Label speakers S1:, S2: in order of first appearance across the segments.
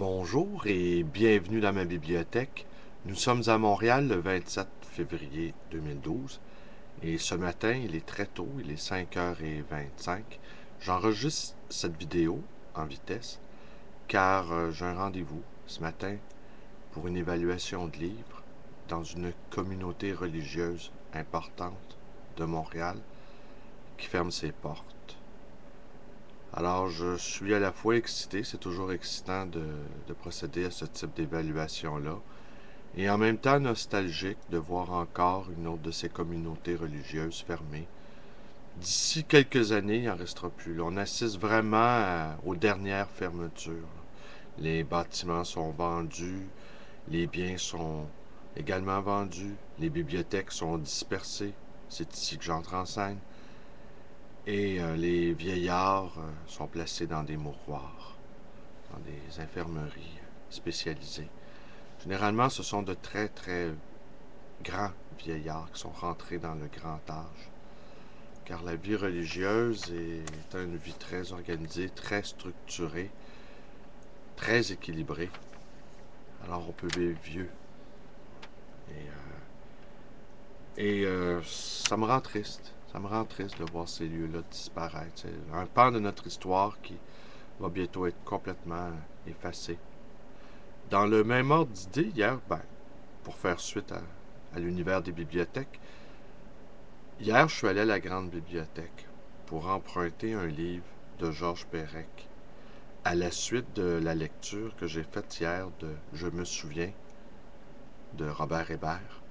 S1: Bonjour et bienvenue dans ma bibliothèque. Nous sommes à Montréal le 27 février 2012 et ce matin, il est très tôt, il est 5h25. J'enregistre cette vidéo en vitesse car j'ai un rendez-vous ce matin pour une évaluation de livres dans une communauté religieuse importante de Montréal qui ferme ses portes. Alors, je suis à la fois excité, c'est toujours excitant de procéder à ce type d'évaluation-là, et en même temps nostalgique de voir encore une autre de ces communautés religieuses fermées. D'ici quelques années, il n'en restera plus. On assiste vraiment aux dernières fermetures. Les bâtiments sont vendus, les biens sont également vendus, les bibliothèques sont dispersées. C'est ici que j'entre en scène. Et les vieillards sont placés dans des mouroirs, dans des infirmeries spécialisées. Généralement, ce sont de très, très grands vieillards qui sont rentrés dans le grand âge. Car la vie religieuse est une vie très organisée, très structurée, très équilibrée. Alors on peut vivre vieux. Et ça me rend triste. Ça me rend triste de voir ces lieux-là disparaître. C'est un pan de notre histoire qui va bientôt être complètement effacé. Dans le même ordre d'idée, hier, pour faire suite à l'univers des bibliothèques, hier, je suis allé à la grande bibliothèque pour emprunter un livre de Georges Perec à la suite de la lecture que j'ai faite hier de Je me souviens de Robert Hébert.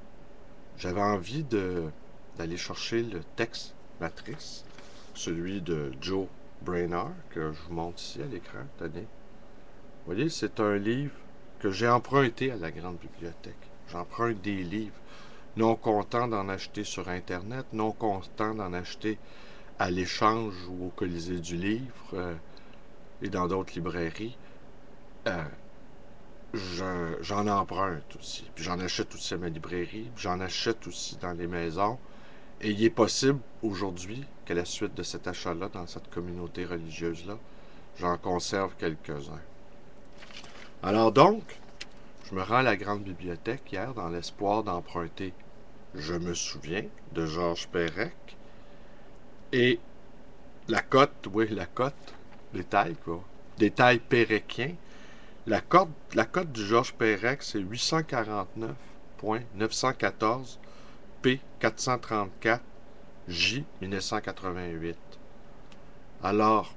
S1: J'avais envie d'aller chercher le texte matrice, celui de Joe Brainard, que je vous montre ici à l'écran, tenez. Vous voyez, c'est un livre que j'ai emprunté à la grande bibliothèque. J'emprunte des livres, non content d'en acheter sur Internet, non content d'en acheter à l'Échange ou au Colisée du Livre et dans d'autres librairies. J'en emprunte aussi. Puis j'en achète aussi à ma librairie, puis j'en achète aussi dans les maisons. Et il est possible aujourd'hui qu'à la suite de cet achat-là, dans cette communauté religieuse-là, j'en conserve quelques-uns. Alors donc, je me rends à la grande bibliothèque hier dans l'espoir d'emprunter Je me souviens de Georges Perec et la cote, oui, la cote, détail quoi, détail péréquien. La cote du Georges Perec, c'est 849.914 P 434 J 1988. Alors,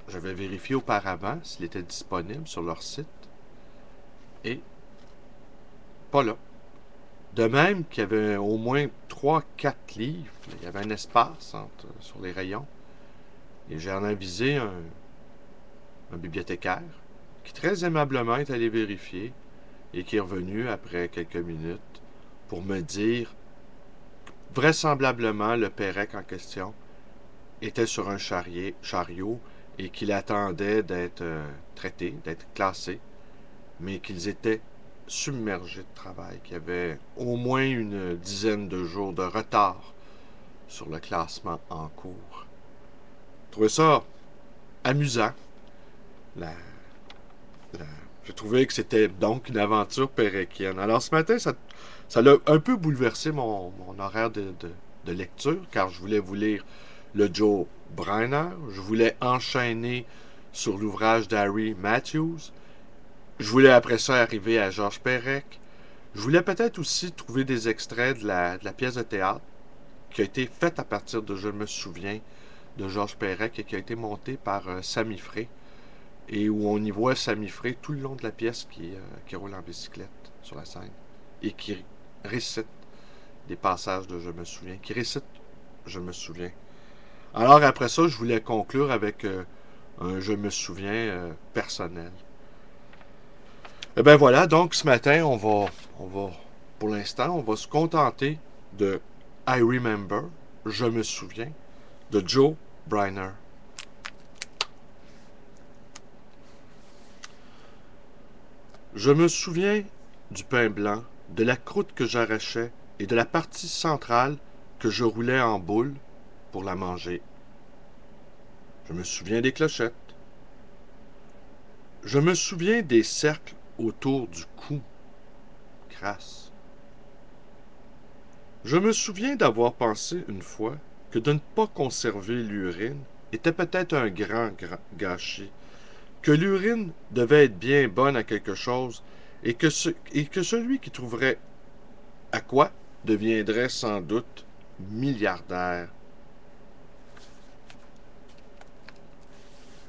S1: j'avais vérifié auparavant s'il était disponible sur leur site et pas là. De même qu'il y avait au moins 3-4 livres, il y avait un espace sur les rayons. Et j'en ai avisé un bibliothécaire qui très aimablement est allé vérifier et qui est revenu après quelques minutes pour me dire vraisemblablement le Pérec en question était sur un chariot et qu'il attendait d'être traité, d'être classé, mais qu'ils étaient submergés de travail, qu'il y avait au moins une dizaine de jours de retard sur le classement en cours. Je trouvais ça amusant. La, la- J'ai trouvé que c'était donc une aventure péréquienne. Alors ce matin, ça l'a un peu bouleversé mon horaire de lecture, car je voulais vous lire le Joe Brainard, je voulais enchaîner sur l'ouvrage d'Harry Matthews, je voulais après ça arriver à Georges Perec, je voulais peut-être aussi trouver des extraits de la pièce de théâtre qui a été faite à partir de Je me souviens de Georges Perec et qui a été montée par Sami Frey et où on y voit Sami Frey tout le long de la pièce qui roule en bicyclette sur la scène et qui récite des passages de Je me souviens, qui récite Je me souviens. Alors après ça, je voulais conclure avec un Je me souviens personnel. Et ben voilà, donc ce matin, pour l'instant, on va se contenter de I Remember, Je me souviens, de Joe Brainard. Je me souviens du pain blanc, de la croûte que j'arrachais et de la partie centrale que je roulais en boule pour la manger. Je me souviens des clochettes. Je me souviens des cercles autour du cou. Crasse. Je me souviens d'avoir pensé une fois que de ne pas conserver l'urine était peut-être un grand gâchis, que l'urine devait être bien bonne à quelque chose et que celui qui trouverait à quoi deviendrait sans doute milliardaire.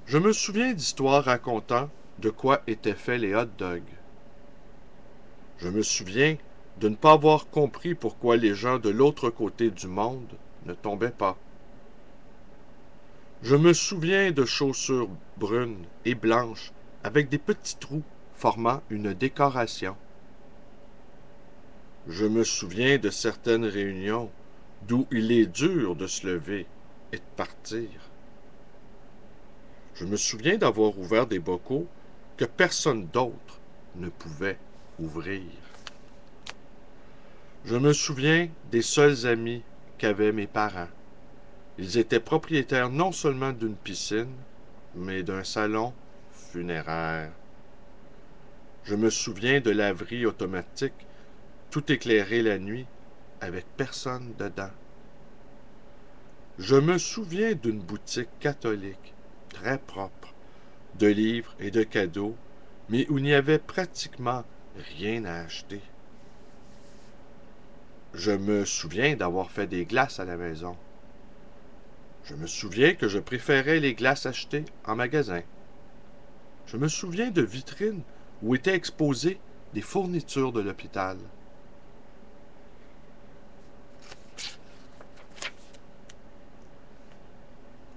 S1: Je me souviens d'histoires racontant de quoi étaient faits les hot dogs. Je me souviens de ne pas avoir compris pourquoi les gens de l'autre côté du monde ne tombaient pas. Je me souviens de chaussures brunes et blanches avec des petits trous formant une décoration. Je me souviens de certaines réunions d'où il est dur de se lever et de partir. Je me souviens d'avoir ouvert des bocaux que personne d'autre ne pouvait ouvrir. Je me souviens des seuls amis qu'avaient mes parents. Ils étaient propriétaires non seulement d'une piscine, mais d'un salon funéraire. Je me souviens de laveries automatiques, tout éclairé la nuit, avec personne dedans. Je me souviens d'une boutique catholique, très propre, de livres et de cadeaux, mais où il n'y avait pratiquement rien à acheter. Je me souviens d'avoir fait des glaces à la maison. Je me souviens que je préférais les glaces achetées en magasin. Je me souviens de vitrines où étaient exposées des fournitures de l'hôpital.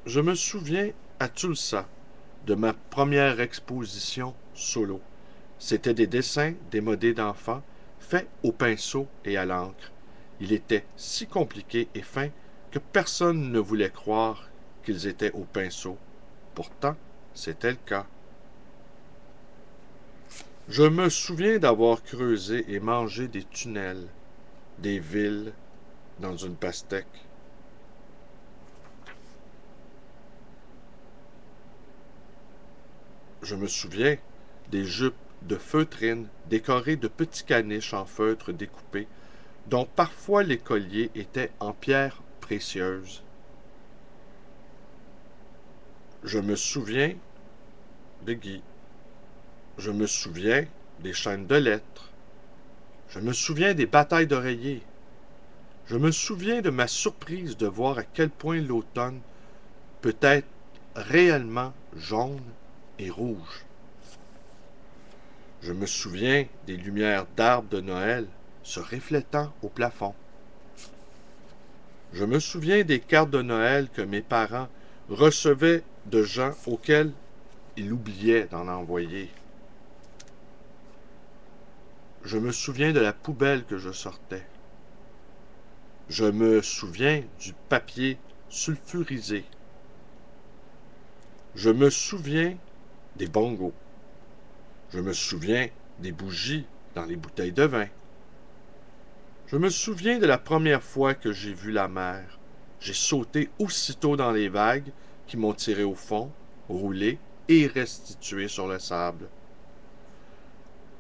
S1: Je me souviens à Tulsa de ma première exposition solo. C'étaient des dessins démodés d'enfants faits au pinceau et à l'encre. Il était si compliqué et fin que personne ne voulait croire qu'ils étaient au pinceau. Pourtant, c'était le cas. Je me souviens d'avoir creusé et mangé des tunnels, des villes, dans une pastèque. Je me souviens des jupes de feutrine décorées de petits caniches en feutre découpé, dont parfois les colliers étaient en pierres précieuses. Je me souviens de Guy. Je me souviens des chaînes de lettres. Je me souviens des batailles d'oreillers. Je me souviens de ma surprise de voir à quel point l'automne peut être réellement jaune et rouge. Je me souviens des lumières d'arbres de Noël se reflétant au plafond. Je me souviens des cartes de Noël que mes parents recevaient de gens auxquels ils oubliaient d'en envoyer. Je me souviens de la poubelle que je sortais. Je me souviens du papier sulfurisé. Je me souviens des bongos. Je me souviens des bougies dans les bouteilles de vin. Je me souviens de la première fois que j'ai vu la mer. J'ai sauté aussitôt dans les vagues qui m'ont tiré au fond, roulé et restitué sur le sable.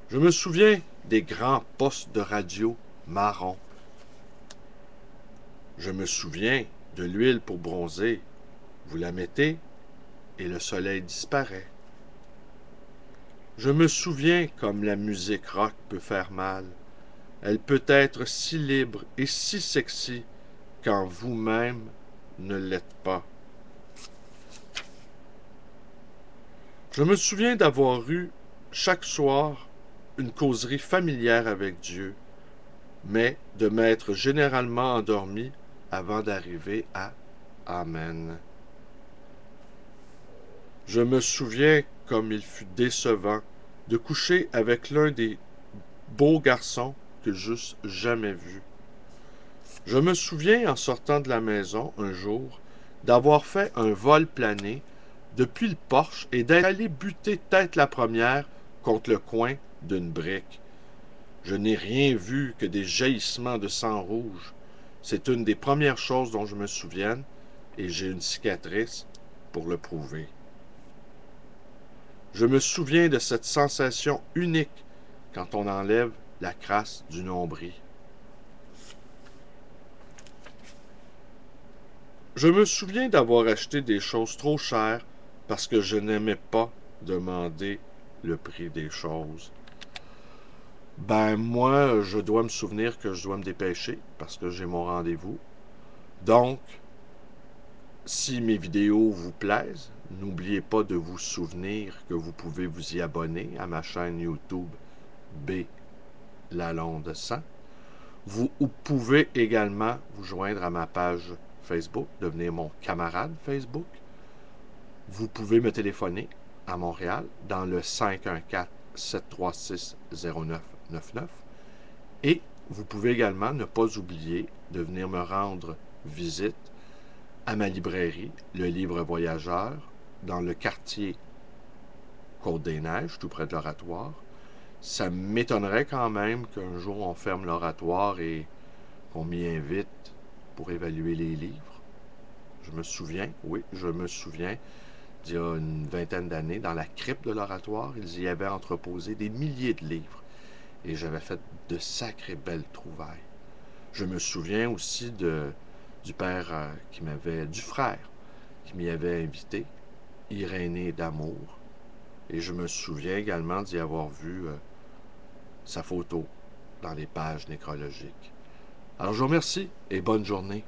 S1: Je me souviens des grands postes de radio marron. Je me souviens de l'huile pour bronzer. Vous la mettez et le soleil disparaît. Je me souviens comme la musique rock peut faire mal. Elle peut être si libre et si sexy quand vous-même ne l'êtes pas. Je me souviens d'avoir eu chaque soir une causerie familière avec Dieu, mais de m'être généralement endormi avant d'arriver à Amen. Je me souviens comme il fut décevant de coucher avec l'un des beaux garçons que j'eusse jamais vus. Je me souviens, en sortant de la maison un jour, d'avoir fait un vol plané depuis le porche et d'être allé buter tête la première contre le coin d'une brique. Je n'ai rien vu que des jaillissements de sang rouge. C'est une des premières choses dont je me souvienne, et j'ai une cicatrice pour le prouver. Je me souviens de cette sensation unique quand on enlève la crasse du nombril. Je me souviens d'avoir acheté des choses trop chères parce que je n'aimais pas demander le prix des choses. Ben moi, je dois me souvenir que je dois me dépêcher parce que j'ai mon rendez-vous. Donc, si mes vidéos vous plaisent, n'oubliez pas de vous souvenir que vous pouvez vous y abonner à ma chaîne YouTube B. Lalonde 100. Vous pouvez également vous joindre à ma page Facebook, devenir mon camarade Facebook. Vous pouvez me téléphoner à Montréal dans le 514-736-0999. Et vous pouvez également ne pas oublier de venir me rendre visite à ma librairie, le Livre Voyageur, dans le quartier Côte-des-Neiges, tout près de l'Oratoire. Ça m'étonnerait quand même qu'un jour on ferme l'Oratoire et qu'on m'y invite pour évaluer les livres. Je me souviens, oui, je me souviens, d'il y a une vingtaine d'années, dans la crypte de l'Oratoire, ils y avaient entreposé des milliers de livres. Et j'avais fait de sacrées belles trouvailles. Je me souviens aussi du père du frère qui m'y avait invité, Irénée d'amour. Et je me souviens également d'y avoir vu sa photo dans les pages nécrologiques. Alors je vous remercie et bonne journée.